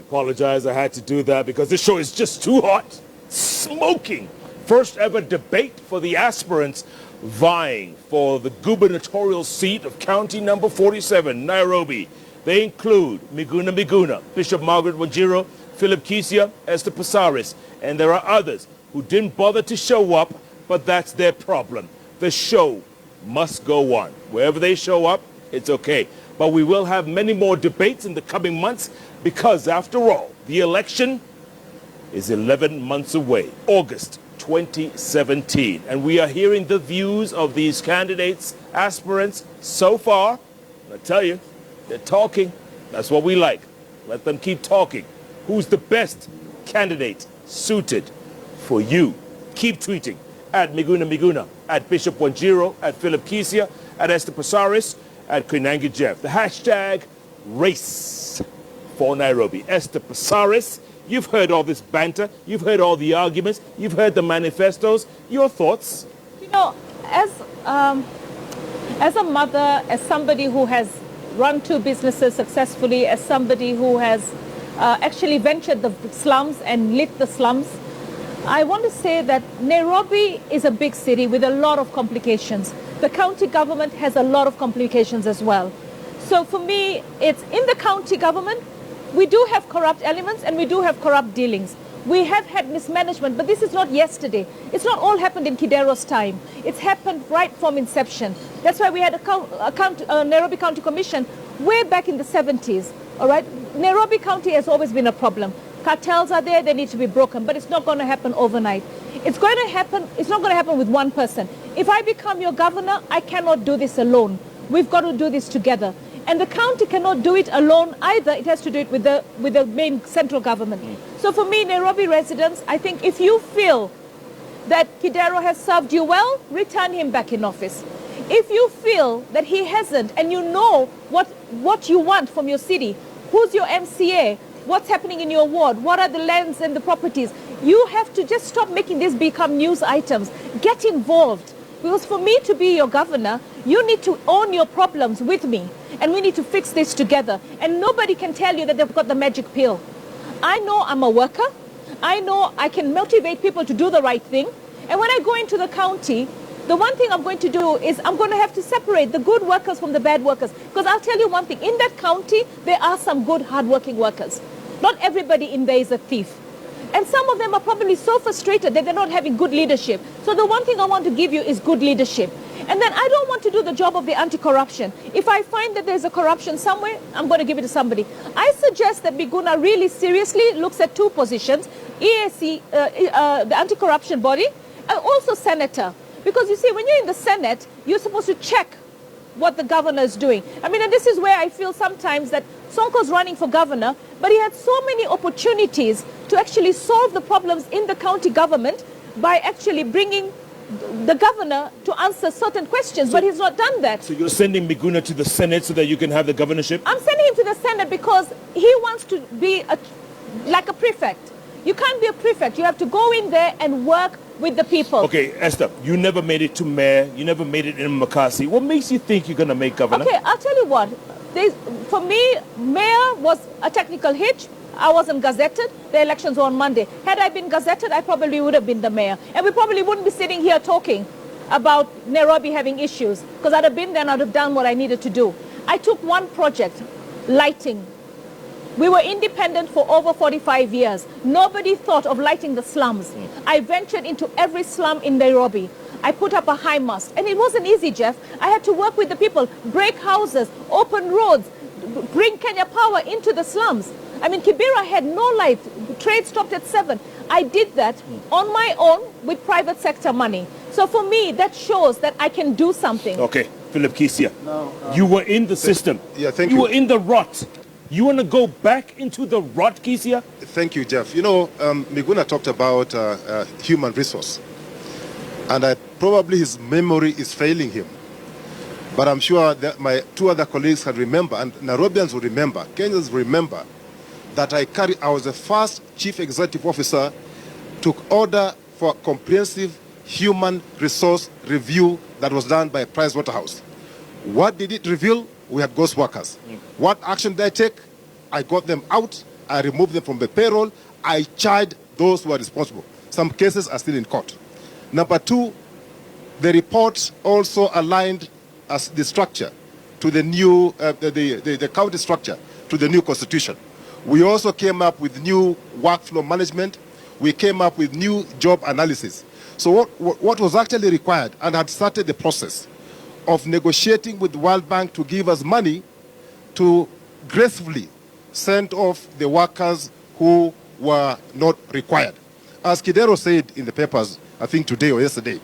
apologize. I had to do that because this show is just too hot. Smoking. First ever debate for the aspirants vying for the gubernatorial seat of county number 47, Nairobi. They include Miguna Miguna, Bishop Margaret Wanjiru, Philip Kisia, Esther Passaris, and there are others who didn't bother to show up, but that's their problem. The show must go on. Wherever they show up, it's okay. But we will have many more debates in the coming months because, after all, the election is 11 months away, August 2017. And we are hearing the views of these candidates, aspirants, so far. I tell you, they're talking. That's what we like. Let them keep talking. Who's the best candidate suited for you? Keep tweeting at Miguna Miguna, at Bishop Wanjiru, at Philip Kisia, at Esther Passaris, at Koinange Jeff. The hashtag race for Nairobi. Esther Passaris, you've heard all this banter. You've heard all the arguments. You've heard the manifestos. Your thoughts? You know, as a mother, as somebody who has run two businesses successfully, as somebody who has actually ventured the slums and lit the slums, I want to say that Nairobi is a big city with a lot of complications. The county government has a lot of complications as well. So for me, it's in the county government, we do have corrupt elements and we do have corrupt dealings. We have had mismanagement, but this is not yesterday. It's not all happened in Kidero's time. It's happened right from inception. That's why we had a Nairobi County Commission way back in the 70s. All right, Nairobi County has always been a problem. Cartels are there, they need to be broken, but it's not going to happen overnight. It's going to happen, it's not going to happen with one person. If I become your governor, I cannot do this alone. We've got to do this together. And the county cannot do it alone either. It has to do it with the main central government. So for me, Nairobi residents, I think if you feel that Kidero has served you well, return him back in office. If you feel that he hasn't and you know what you want from your city, who's your MCA, what's happening in your ward, what are the lands and the properties, you have to just stop making this become news items. Get involved. Because for me to be your governor, you need to own your problems with me. And we need to fix this together. And nobody can tell you that they've got the magic pill. I know I'm a worker. I know I can motivate people to do the right thing. And when I go into the county, the one thing I'm going to do is I'm going to have to separate the good workers from the bad workers. Because I'll tell you one thing, in that county, there are some good, hardworking workers. Not everybody in there is a thief. And some of them are probably so frustrated that they're not having good leadership. So the one thing I want to give you is good leadership. And then I don't want to do the job of the anti-corruption. If I find that there's a corruption somewhere, I'm going to give it to somebody. I suggest that Miguna really seriously looks at two positions, EAC, the anti-corruption body, and also senator. Because you see, when you're in the Senate, you're supposed to check what the governor is doing. I mean, and this is where I feel sometimes that Sonko's running for governor, but he had so many opportunities to actually solve the problems in the county government by actually bringing the governor to answer certain questions, but he's not done that. So you're sending Miguna to the Senate so that you can have the governorship? I'm sending him to the Senate because he wants to be like a prefect. You can't be a prefect. You have to go in there and work with the people. Okay, Esther, you never made it to mayor. You never made it in Makasi. What makes you think you're going to make governor? Okay, I'll tell you what. For me, mayor was a technical hitch. I wasn't gazetted. The elections were on Monday. Had I been gazetted, I probably would have been the mayor. And we probably wouldn't be sitting here talking about Nairobi having issues, because I'd have been there and I'd have done what I needed to do. I took one project, lighting. We were independent for over 45 years. Nobody thought of lighting the slums. I ventured into every slum in Nairobi. I put up a high mast. And it wasn't easy, Jeff. I had to work with the people, break houses, open roads, bring Kenya Power into the slums. I mean, Kibera had no light. Trade stopped at 7. I did that on my own with private sector money. So for me, that shows that I can do something. Okay, Philip Kisia, you were in the system. Yeah, thank you. You were in the rot. You want to go back into the rot, Kisia? Thank you, Jeff. You know, Miguna talked about human resource. And probably his memory is failing him. But I'm sure that my two other colleagues can remember, and Nairobians will remember, Kenyans will remember, that I was the first chief executive officer took order for comprehensive human resource review that was done by Pricewaterhouse. What did it reveal? We had ghost workers. What action did I take? I got them out I removed them from the payroll. I charged those who are responsible. Some cases are still in court. Number two, the report also aligned as the structure to the new, the county structure to the new constitution. We also came up with new workflow management. We came up with new job analysis. So what was actually required, and had started the process of negotiating with the World Bank to give us money to gracefully send off the workers who were not required. As Kidero said in the papers, I think today or yesterday,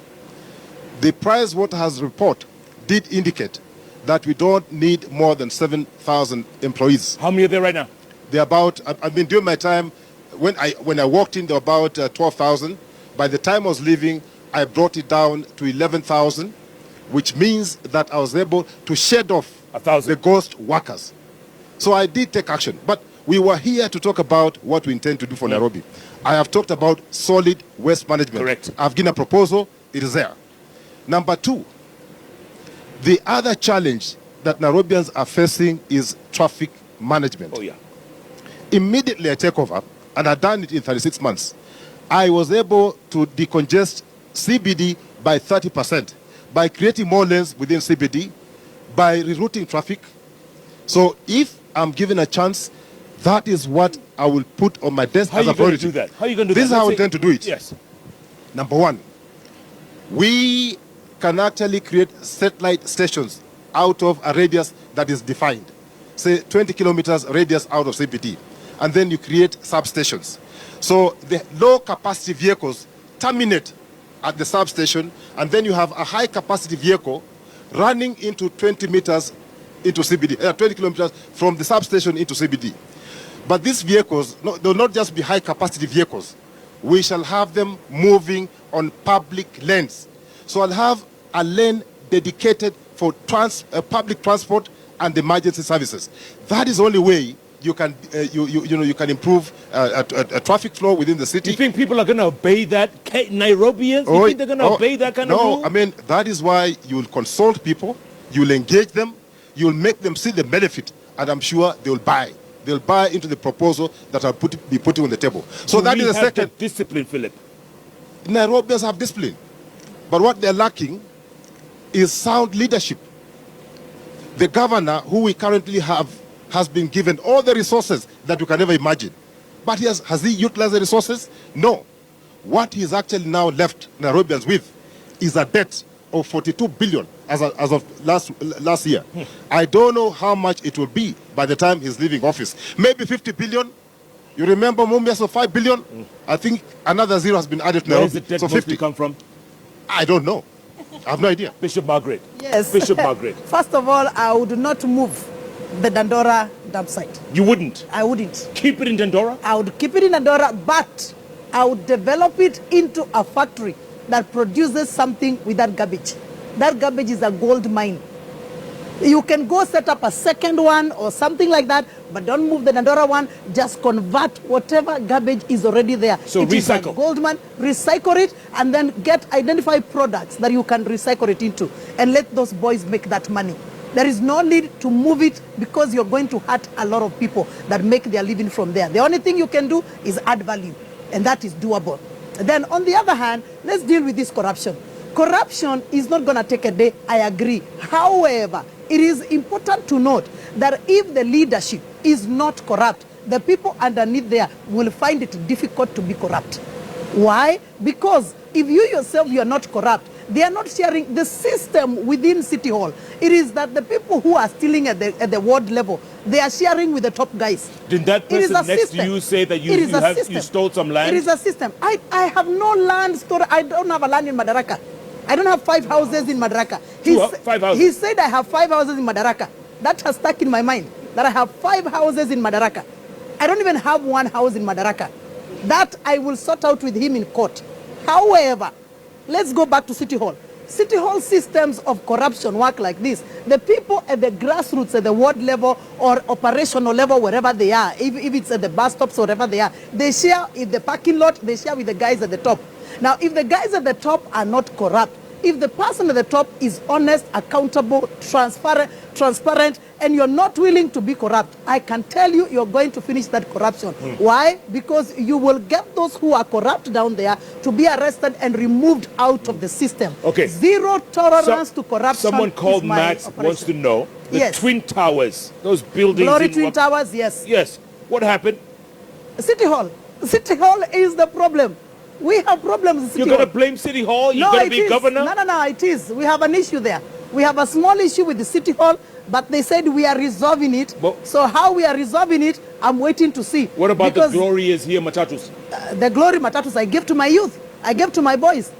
the Pricewaterhouse report did indicate that we don't need more than 7,000 employees. How many are there right now? They're about, I mean, during my time, when I walked in, there were about 12,000. By the time I was leaving, I brought it down to 11,000, which means that I was able to shed off 1,000. the ghost workers. So I did take action. But we were here to talk about what we intend to do for Nairobi. I have talked about solid waste management. Correct. I've given a proposal. It is there. Number two, the other challenge that Nairobians are facing is traffic management. Oh, yeah. Immediately I take over, and I've done it in 36 months, I was able to decongest CBD by 30% by creating more lanes within CBD, by rerouting traffic. So if I'm given a chance, that is what I will put on my desk How as are a you going to priority. do that? How are you going to do This that? is how I Let's say- intend to do it. Yes. Number one, we can actually create satellite stations out of a radius that is defined. Say 20 kilometers radius out of CBD. And then you create substations. So the low capacity vehicles terminate at the substation, and then you have a high capacity vehicle running into 20 meters into CBD, 20 kilometers from the substation into CBD. But these vehicles, they'll not just be high capacity vehicles. We shall have them moving on public lanes. So I'll have a lane dedicated for public transport and emergency services. That is the only way you can, you can improve a traffic flow within the city. You think people are going to obey that? Nairobians? You think they're going to obey that kind of rule? No, I mean, that is why you will consult people, you will engage them, you will make them see the benefit, and I'm sure they will buy. They'll buy into the proposal that I'll be putting on the table. So that is the second. The discipline, Philip. Nairobians have discipline. But what they're lacking is sound leadership. The governor, who we currently have, has been given all the resources that you can ever imagine. But has he utilized the resources? No. What he's actually now left Nairobians with is a debt of 42 billion as of last year. I don't know how much it will be by the time he's leaving office. Maybe 50 billion. You remember Mumias of 5 billion? I think another zero has been added to Where Nairobi. does the debt So mostly 50. come from? I don't know. I have no idea. Bishop Margaret. Yes. Bishop Margaret. First of all, I would not move the Dandora dump site. You wouldn't? I wouldn't. Keep it in Dandora? I would keep it in Dandora, but I would develop it into a factory that produces something with that garbage. That garbage is a gold mine. You can go set up a second one or something like that, but don't move the Dandora one. Just convert whatever garbage is already there. So It is a recycle. gold mine, recycle it, and then identify products that you can recycle it into, and let those boys make that money. There is no need to move it because you're going to hurt a lot of people that make their living from there. The only thing you can do is add value, and that is doable. Then on the other hand, let's deal with this corruption. Corruption is not going to take a day, I agree. However, it is important to note that if the leadership is not corrupt, the people underneath there will find it difficult to be corrupt. Why? Because if you yourself, you are not corrupt, they are not sharing the system within City Hall. It is that the people who are stealing at the ward level, they are sharing with the top guys. Did that It is person a next system. to you say that It is a you system. stole some land? It is a system. I have no land store. I don't have a land in Madaraka. I don't have 5 houses in Madaraka. Five houses? He said I have 5 houses in Madaraka. That has stuck in my mind, that I have 5 houses in Madaraka. I don't even have 1 house in Madaraka. That I will sort out with him in court. However, let's go back to City Hall. City Hall systems of corruption work like this. The people at the grassroots, at the ward level or operational level, wherever they are, if it's at the bus stops, wherever they are, they share in the parking lot, they share with the guys at the top. Now, if the guys at the top are not corrupt, if the person at the top is honest, accountable, transparent, and you're not willing to be corrupt, I can tell you, you're going to finish that corruption. Why? Because you will get those who are corrupt down there to be arrested and removed out of the system. Okay. Zero tolerance to corruption. Someone called is my Max operation. wants to know the Yes. Twin Towers, those buildings. Glory in Twin Towers, yes. Yes. What happened? City Hall. City Hall is the problem. We have problems in City You're Hall. going to blame City Hall? You're No, going it to be is. governor? No, it is. We have an issue there. We have a small issue with the City Hall, but they said we are resolving it. But- So how we are resolving it, I'm waiting to see. What about Because, the Glory is here, Matatus? The Glory Matatus I gave to my youth. I gave to my boys.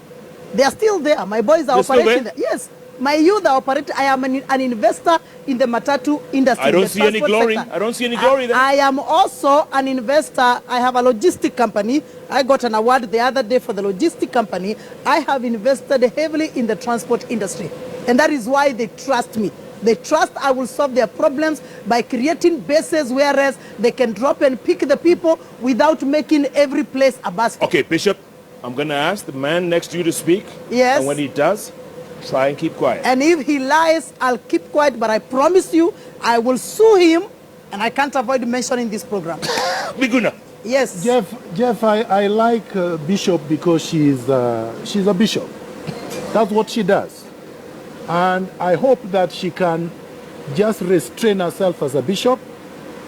They are still there. My boys are They're still operating there? Yes. My youth are operating. I am an investor in the Matatu industry. I don't the see any transport glory. sector. I don't see any glory there. I am also an investor. I have a logistic company. I got an award the other day for the logistic company. I have invested heavily in the transport industry. And that is why they trust me. They trust I will solve their problems by creating bases whereas they can drop and pick the people without making every place a basket. Okay, Bishop, I'm going to ask the man next to you to speak. Yes. And when he does, try and keep quiet. And if he lies, I'll keep quiet, but I promise you, I will sue him, and I can't avoid mentioning this program. Miguna. Yes. Jeff, I like Bishop because she's a bishop. That's what she does. And I hope that she can just restrain herself as a bishop,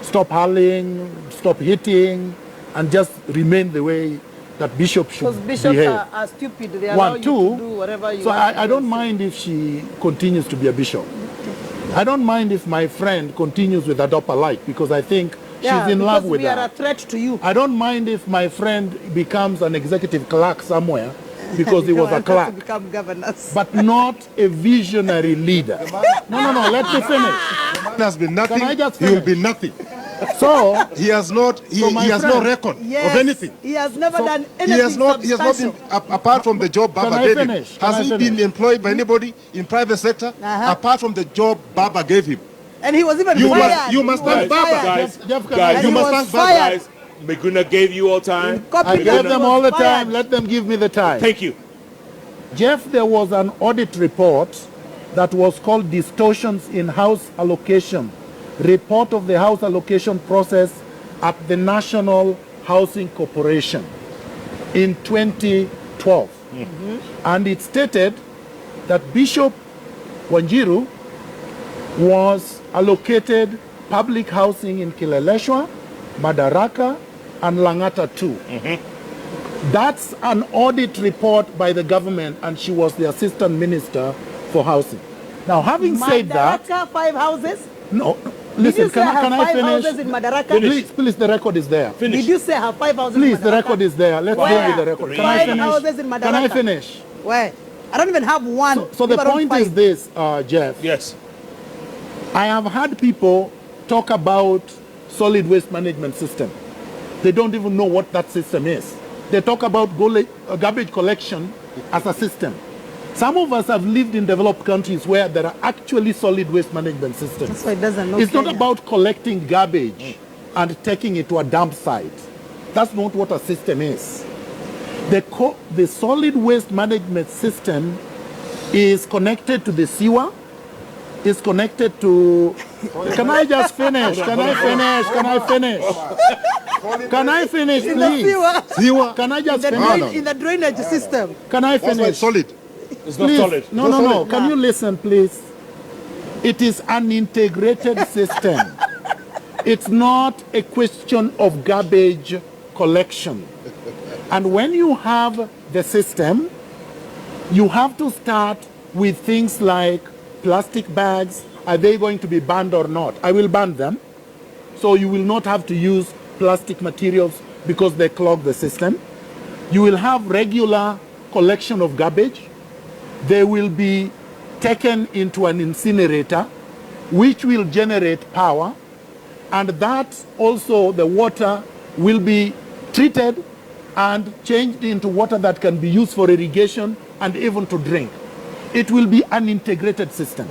stop hurling, stop hitting, and just remain the way that bishop should Because bishops behave. are stupid. They allow One, you two. to do whatever you So want. I don't mind if she continues to be a bishop. I don't mind if my friend continues with Adopt a Light because I think she's in love with we are a her. threat to you. I don't mind if my friend becomes an executive clerk somewhere because he was a To clerk, become governors. but not a visionary leader. No, let me finish. Man has been nothing. Can I just He will finish? be nothing. So, He has not. He So my has no friend- record Yes. of anything. He has never So done He anything has not. He has not been substantial. apart from the job Baba Can I gave him. finish? Can Has I he finish? been employed by anybody in private sector apart from the job Baba gave him? And he was even You fired. must- you must He was thank Baba. fired. Guys, Jeff, can guys, I- And you he must was thank Baba. fired. Guys, Miguna gave you all time. Copy I that. gave He them was all the fired. time. Let them give me the time. Thank you. Jeff, there was an audit report that was called Distortions in House Allocation, report of the house allocation process at the National Housing Corporation in 2012. And it stated that Bishop Wanjiru was allocated public housing in Kileleshwa, Madaraka, and Langata too. That's an audit report by the government, and she was the assistant minister for housing. Now, having said that, Madaraka, 5 houses. no, Did listen, you say I can have I 5 houses in finish? Madaraka? Please, the record is there. Finish. Did you say I have 5 houses Please, in the Madaraka? record is there. Let's Where? deal with the record. Can I 5 finish? houses in Can I Madaraka. finish? Where? I don't even have one. So the Leave alone point 5. is this, Jeff. Yes. I have had people talk about solid waste management system. They don't even know what that system is. They talk about garbage collection as a system. Some of us have lived in developed countries where there are actually solid waste management systems. That's why it doesn't look It's not Kenya. about collecting garbage and taking it to a dump site. That's not what a system is. The solid waste management system is connected to the sewer, is connected to... Can I just finish? Can I finish? Can I finish? Can I finish, In the please? sewer. Sewer. Can I just The finish? drain, in the drainage system. Can I That's why it's finish? solid. It's not Please. solid. No. solid. Can you listen, please? It is an integrated system. It's not a question of garbage collection. And when you have the system, you have to start with things like plastic bags. Are they going to be banned or not? I will ban them. So you will not have to use plastic materials because they clog the system. You will have regular collection of garbage. They will be taken into an incinerator, which will generate power. And that also the water will be treated and changed into water that can be used for irrigation and even to drink. It will be an integrated system.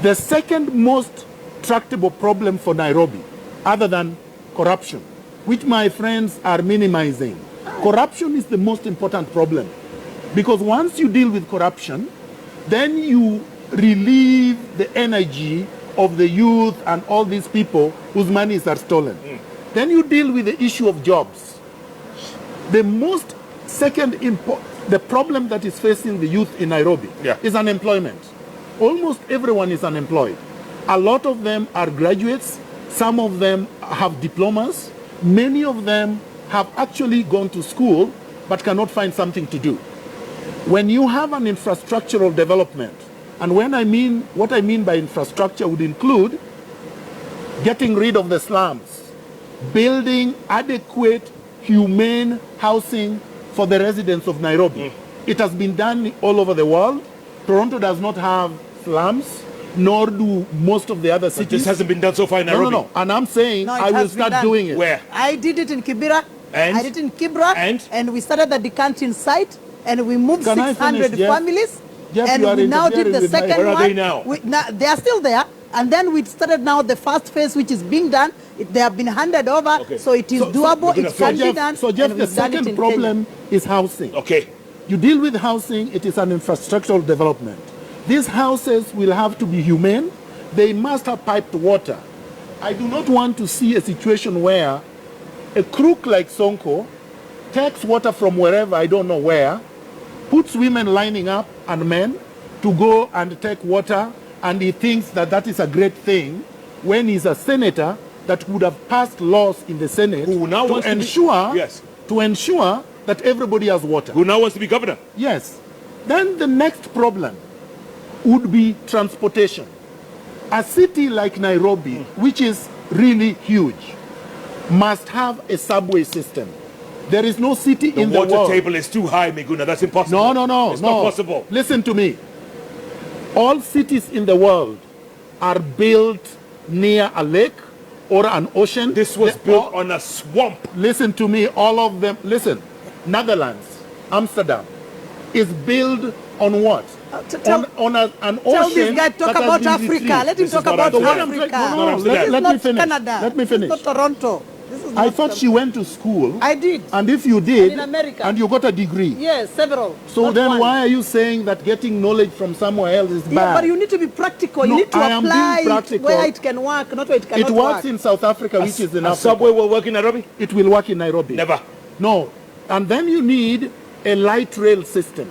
The second most tractable problem for Nairobi, other than corruption, which my friends are minimizing. Corruption is the most important problem. Because once you deal with corruption, then you relieve the energy of the youth and all these people whose monies are stolen. Then you deal with the issue of jobs. The most the problem that is facing the youth in Nairobi is unemployment. Almost everyone is unemployed. A lot of them are graduates. Some of them have diplomas. Many of them have actually gone to school but cannot find something to do. When you have an infrastructural development, and what I mean by infrastructure would include getting rid of the slums, building adequate, humane housing for the residents of Nairobi. It has been done all over the world. Toronto does not have slums, nor do most of the other cities. But this hasn't been done so far in Nairobi. No. And I'm saying No, it I will has been start done. doing it. Where? I did it in Kibera. And? I did it in Kibra. And? We started at the canteen site, and we moved Can I 600 finish, Jeff? families. Jeff, and you are we now did interfering the with my- second Where are one. they now? They are still there. And then we started now the first phase, which is being done. They have been handed over, Okay. so it is doable. It can be done. So Jeff, and the we've done it second in problem is housing. Okay. You deal with housing, it is an infrastructural development. These houses will have to be humane. They must have piped water. I do not want to see a situation where a crook like Sonko takes water from wherever, I don't know where, puts women lining up and men to go and take water, and he thinks that that is a great thing when he's a senator that would have passed laws in the Senate Who now wants to be- Yes. to ensure that everybody has water. Who now wants to be governor? Yes. Then the next problem would be transportation. A city like Nairobi, which is really huge, must have a subway system. There is no city The in the water world. table is too high, Miguna. That's impossible. No. It's not possible. Listen to me. All cities in the world are built near a lake or an ocean. This was They built all- on a swamp. Listen to me, all of them. Listen, Netherlands, Amsterdam, is built on what? Tell on an ocean. Tell this guy talk that has about been Africa. retrieved. Let him This is talk what about I'm saying. Africa. No, This let is me not finish. Canada. Let me This is finish. not Toronto. This is I not thought she went to school. I did. And if you did, in America. and you got a degree, Yes, several. so not then one. why are you saying that getting knowledge from somewhere else is Yeah, bad? but you need to be practical. No, You need to I am being apply it practical. where it can work, not where it cannot It work. works in South Africa, which is in A Africa. subway will work in Nairobi? It will work in Nairobi. Never. No. And then you need a light rail system.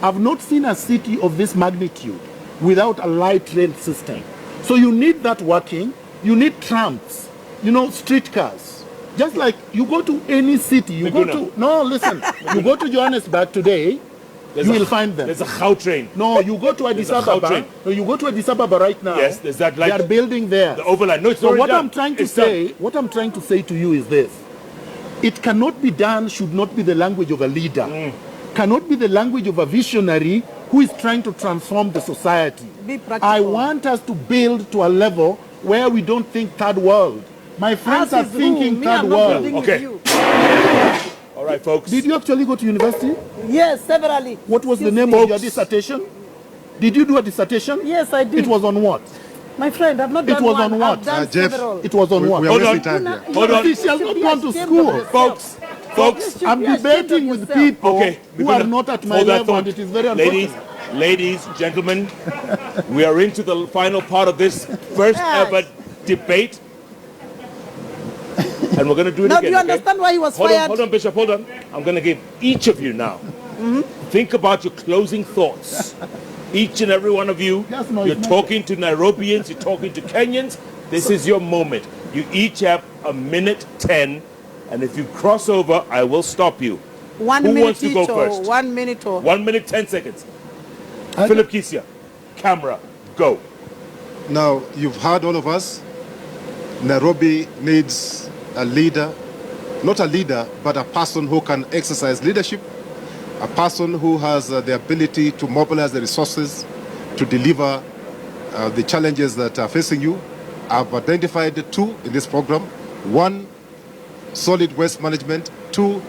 I've not seen a city of this magnitude without a light rail system. So you need that working. You need trams, streetcars. Just like you go to any city, you go Miguna. to, no, listen, you go to Johannesburg today, you will find them. There's a Gautrain. No, you go to Addis There's a Ababa. Gautrain. No, you go to Addis Ababa right now. Yes, there's that They light- are building there. The overland. No, it's So already what done. I'm trying to It's done. say, what I'm trying to say to you is this: it cannot be done. Should not be the language of a leader. Cannot be the language of a visionary who is trying to transform the society. Be practical. I want us to build to a level where we don't think third world. My friends Us are is who? thinking Me, third I'm not world. building with Okay. you. All right, folks. Did you actually go to university? Yes, severally. What was the Excuse name me. of your dissertation? Did you do a dissertation? Yes, I did. It was on what? My friend, I've not It done was one. on what? I've done Jeff, several. It was on what? We are Hold wasting on. time here. Hold on. She has not gone to school. Folks. I'm You should be debating ashamed with of yourself. people Okay. who we're are gonna not at my hold that level, thought. and it is very Ladies, unfortunate. ladies, gentlemen, we are into the final part of this first Yes. ever debate. And we're going to do it Now, again. do you okay? understand why he was Hold fired? on, Bishop, hold on. I'm going to give each of you now. Think about your closing thoughts. Each and every one of you, Yes, no, you're it's not- talking to Nairobians, you're talking to Kenyans. This is your moment. You each have a minute 10, and if you cross over, I will stop you. 1 Who minute wants to go each or first? 1 minute or 1 minute, 10 seconds. I- Philip Kisia, camera, go. Now, you've heard all of us. Nairobi needs a leader, not a leader, but a person who can exercise leadership, a person who has the ability to mobilize the resources to deliver the challenges that are facing you. I've identified two in this program. One, solid waste management. Two,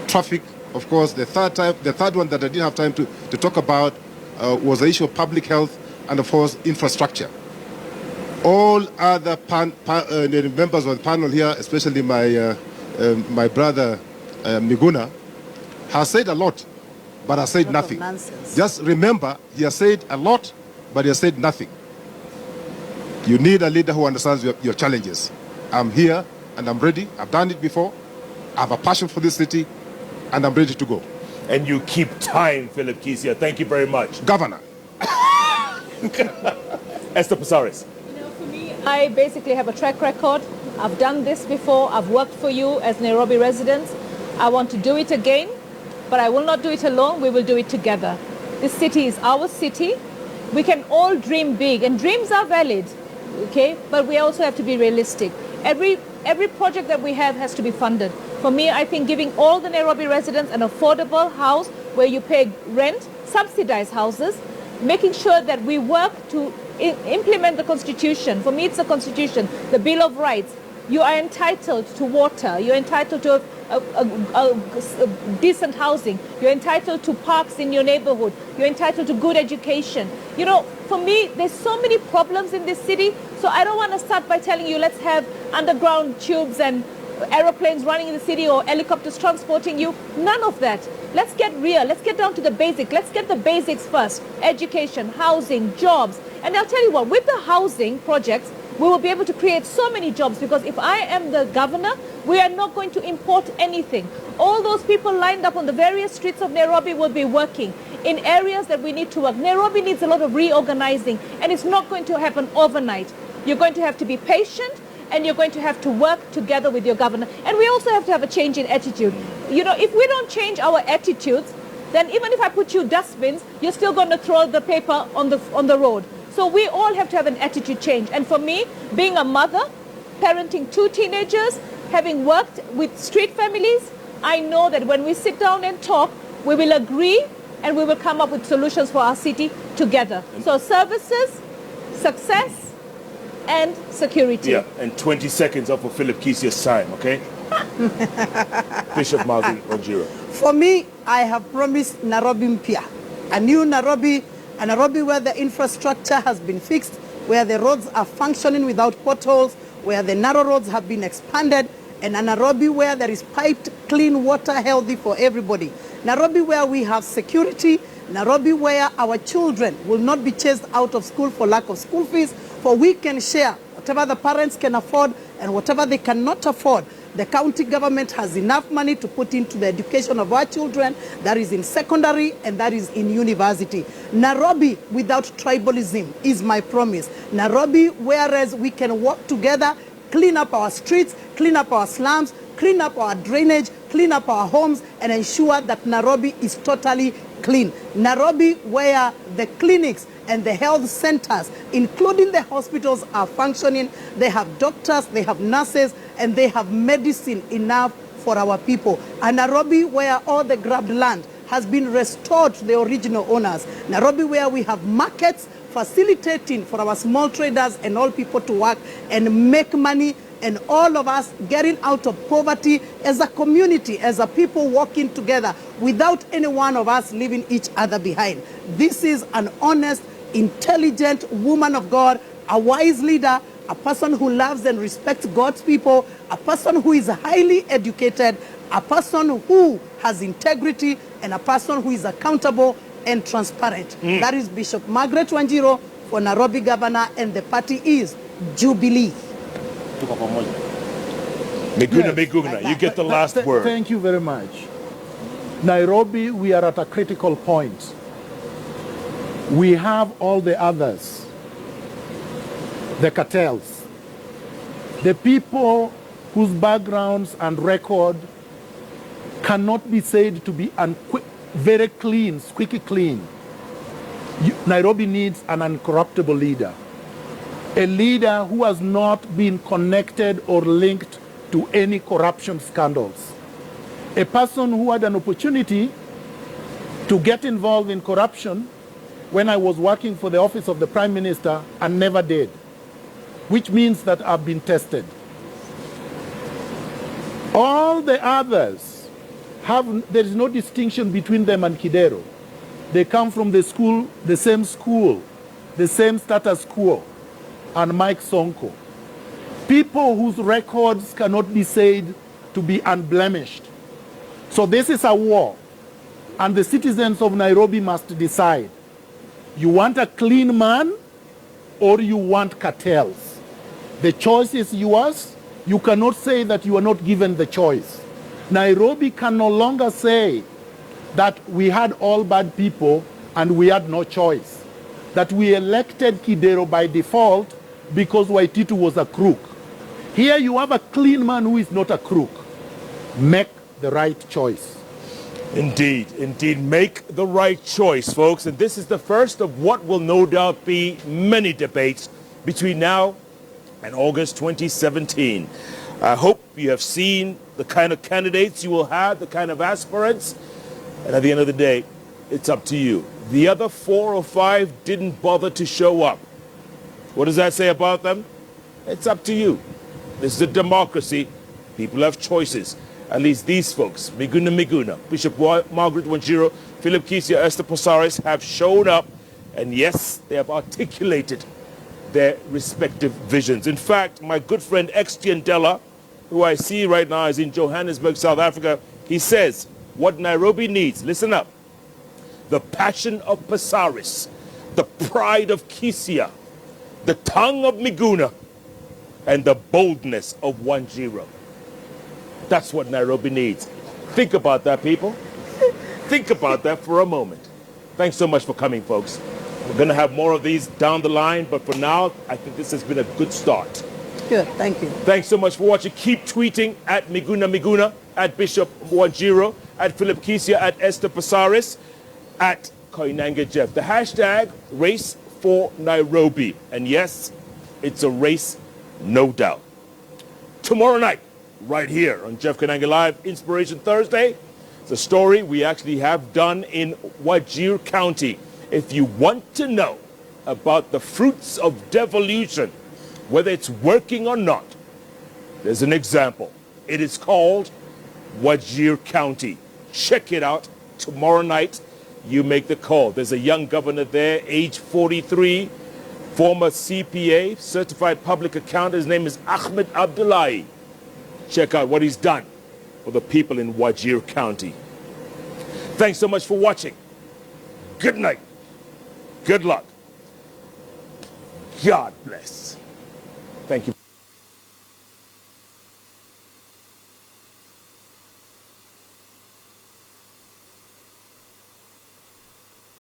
traffic. Of course, the third one that I didn't have time to talk about was the issue of public health and, of course, infrastructure. All other the members of the panel here, especially my brother Miguna, has said a lot. but has said Lot of nothing. nonsense. Just remember, he has said a lot, but he has said nothing. You need a leader who understands your challenges. I'm here and I'm ready. I've done it before. I have a passion for this city and I'm ready to go. And you keep time, Philip Kisia. Thank you very much. Governor. Esther Pasaris. You know, for me, I basically have a track record. I've done this before. I've worked for you as Nairobi residents. I want to do it again, but I will not do it alone. We will do it together. This city is our city. We can all dream big, and dreams are valid, okay? But we also have to be realistic. Every project that we have has to be funded. For me, I think giving all the Nairobi residents an affordable house where you pay rent, subsidized houses, making sure that we work to implement the Constitution. For me, it's the Constitution, the Bill of Rights. You are entitled to water. You're entitled to a decent housing. You're entitled to parks in your neighborhood. You're entitled to good education. You know, for me, there's so many problems in this city. So I don't want to start by telling you, let's have underground tubes and aeroplanes running in the city or helicopters transporting you. None of that. Let's get real. Let's get down to the basic. Let's get the basics first. Education, housing, jobs. And I'll tell you what, with the housing projects, we will be able to create so many jobs, because if I am the governor, we are not going to import anything. All those people lined up on the various streets of Nairobi will be working in areas that we need to work. Nairobi needs a lot of reorganizing, and it's not going to happen overnight. You're going to have to be patient, and you're going to have to work together with your governor. And we also have to have a change in attitude. You know, if we don't change our attitudes, then even if I put you dustbins, you're still going to throw the paper on the road. So we all have to have an attitude change. And for me, being a mother, parenting 2 teenagers, having worked with street families, I know that when we sit down and talk, we will agree and we will come up with solutions for our city together. So services, success, and security. Yeah, and 20 seconds up for Philip Kisia's time, okay? Bishop Mazi Wanjiru. For me, I have promised Nairobi Mpya, a new Nairobi, a Nairobi where the infrastructure has been fixed, where the roads are functioning without potholes, where the narrow roads have been expanded, and a Nairobi where there is piped clean water healthy for everybody. Nairobi where we have security, Nairobi where our children will not be chased out of school for lack of school fees, for we can share whatever the parents can afford and whatever they cannot afford. The county government has enough money to put into the education of our children, that is in secondary and that is in university. Nairobi without tribalism is my promise. Nairobi, whereas we can work together, clean up our streets, clean up our slums, clean up our drainage, clean up our homes, and ensure that Nairobi is totally clean. Nairobi where the clinics and the health centers, including the hospitals, are functioning. They have doctors, they have nurses, and they have medicine enough for our people. And Nairobi where all the grabbed land has been restored to the original owners. Nairobi where we have markets facilitating for our small traders and all people to work and make money, and all of us getting out of poverty as a community, as a people working together without any one of us leaving each other behind. This is an honest, intelligent woman of God, a wise leader, a person who loves and respects God's people, a person who is highly educated, a person who has integrity, and a person who is accountable and transparent. That is Bishop Margaret Wanjiru for Nairobi Governor, and the party is Jubilee. Miguna, you get the last word. Thank you very much. Nairobi, we are at a critical point. We have all the others, the cartels, the people whose backgrounds and record cannot be said to be very clean, squeaky clean. Nairobi needs an incorruptible leader. A leader who has not been connected or linked to any corruption scandals. A person who had an opportunity to get involved in corruption when I was working for the office of the Prime Minister and never did, which means that I've been tested. All the others there is no distinction between them and Kidero. They come from the same school, the same status quo, and Mike Sonko. People whose records cannot be said to be unblemished. So this is a war. and the citizens of Nairobi must decide. You want a clean man or you want cartels? The choice is yours. You cannot say that you are not given the choice. Nairobi can no longer say that we had all bad people and we had no choice, that we elected Kidero by default because Waititu was a crook. Here you have a clean man who is not a crook. Make the right choice. Indeed, indeed, make the right choice, folks. And this is the first of what will no doubt be many debates between now and August 2017. I hope you have seen the kind of candidates you will have, the kind of aspirants. And at the end of the day, it's up to you. The other 4 or 5 didn't bother to show up. What does that say about them? It's up to you. This is a democracy. People have choices. At least these folks, Miguna, Bishop Margaret Wanjiru, Philip Kisia, Esther Posaris, have shown up. And yes, they have articulated their respective visions. In fact, my good friend Extian Della, who I see right now is in Johannesburg, South Africa, he says what Nairobi needs, listen up, the passion of Posaris, the pride of Kisia, the tongue of Miguna, and the boldness of Wanjiru. That's what Nairobi needs. Think about that, people. Think about that for a moment. Thanks so much for coming, folks. We're going to have more of these down the line, but for now, I think this has been a good start. Good, thank you. Thanks so much for watching. Keep tweeting at Miguna, at Bishop Wanjiru, at Philip Kisia, at Esther Posaris, at Koinange Jeff. The hashtag Race for Nairobi. And yes, it's a race, no doubt. Tomorrow night, right here on Jeff Koinange Live, Inspiration Thursday. It's a story we actually have done in Wajir County. If you want to know about the fruits of devolution, whether it's working or not, there's an example. It is called Wajir County. Check it out tomorrow night. You make the call. There's a young governor there, age 43, former CPA, certified public accountant. His name is Ahmed Abdullahi. Check out what he's done for the people in Wajir County. Thanks so much for watching. Good night. Good luck. God bless. Thank you.